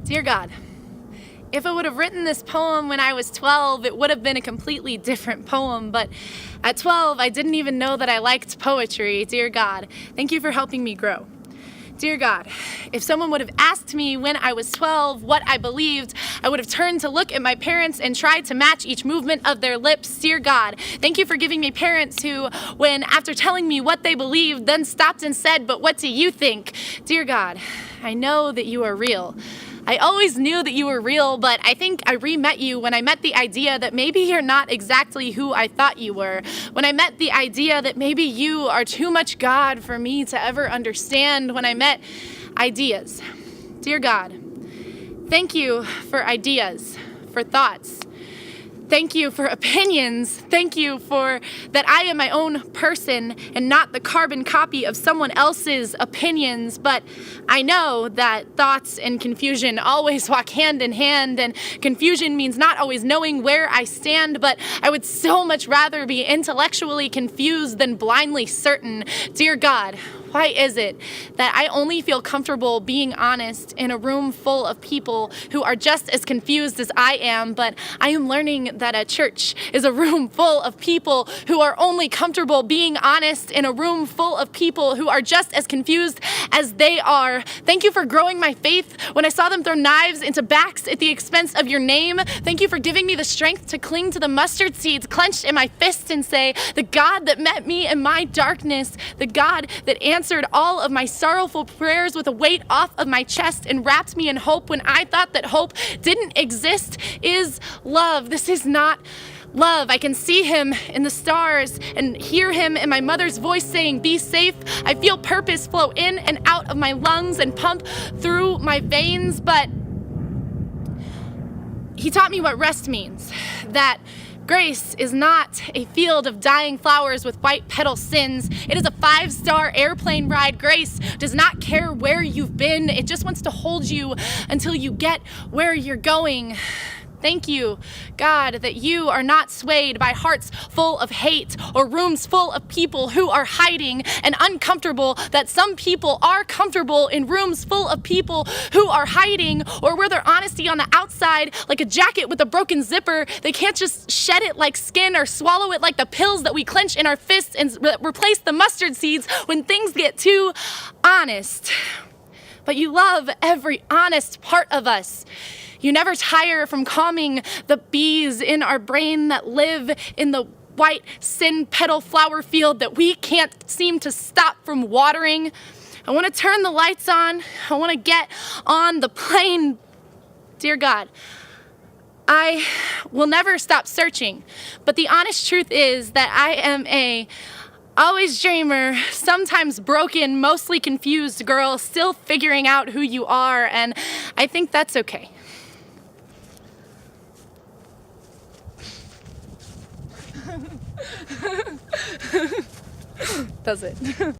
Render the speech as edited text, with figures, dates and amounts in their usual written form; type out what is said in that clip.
Dear God, if I would have written this poem when I was 12, it would have been a completely different poem, but at 12, I didn't even know that I liked poetry. Dear God, thank you for helping me grow. Dear God, if someone would have asked me when I was 12 what I believed, I would have turned to look at my parents and tried to match each movement of their lips. Dear God, thank you for giving me parents who, when after telling me what they believed, then stopped and said, "But what do you think?" Dear God, I know that you are real. I always knew that you were real, but I think I re-met you when I met the idea that maybe you're not exactly who I thought you were. When I met the idea that maybe you are too much God for me to ever understand. When I met ideas. Dear God, thank you for ideas, for thoughts. Thank you for opinions. Thank you for that I am my own person and not the carbon copy of someone else's opinions. But I know that thoughts and confusion always walk hand in hand, and confusion means not always knowing where I stand, but I would so much rather be intellectually confused than blindly certain. Dear God, why is it that I only feel comfortable being honest in a room full of people who are just as confused as I am, but I am learning that a church is a room full of people who are only comfortable being honest in a room full of people who are just as confused as they are. Thank you for growing my faith when I saw them throw knives into backs at the expense of your name. Thank you for giving me the strength to cling to the mustard seeds clenched in my fist and say, the God that met me in my darkness, the God that answered all of my sorrowful prayers with a weight off of my chest and wrapped me in hope when I thought that hope didn't exist, is love. This is not love. I can see him in the stars and hear him in my mother's voice saying, be safe. I feel purpose flow in and out of my lungs and pump through my veins, but he taught me what rest means, that grace is not a field of dying flowers with white petal sins. It is a 5-star airplane ride. Grace does not care where you've been. It just wants to hold you until you get where you're going. Thank you, God, that you are not swayed by hearts full of hate or rooms full of people who are hiding, and uncomfortable that some people are comfortable in rooms full of people who are hiding or wear their honesty on the outside like a jacket with a broken zipper. They can't just shed it like skin or swallow it like the pills that we clench in our fists and replace the mustard seeds when things get too honest. But you love every honest part of us. You never tire from calming the bees in our brain that live in the white sin petal flower field that we can't seem to stop from watering. I want to turn the lights on. I want to get on the plane. Dear God, I will never stop searching, but the honest truth is that I am a always dreamer, sometimes broken, mostly confused girl, still figuring out who you are, and I think that's okay. Does it?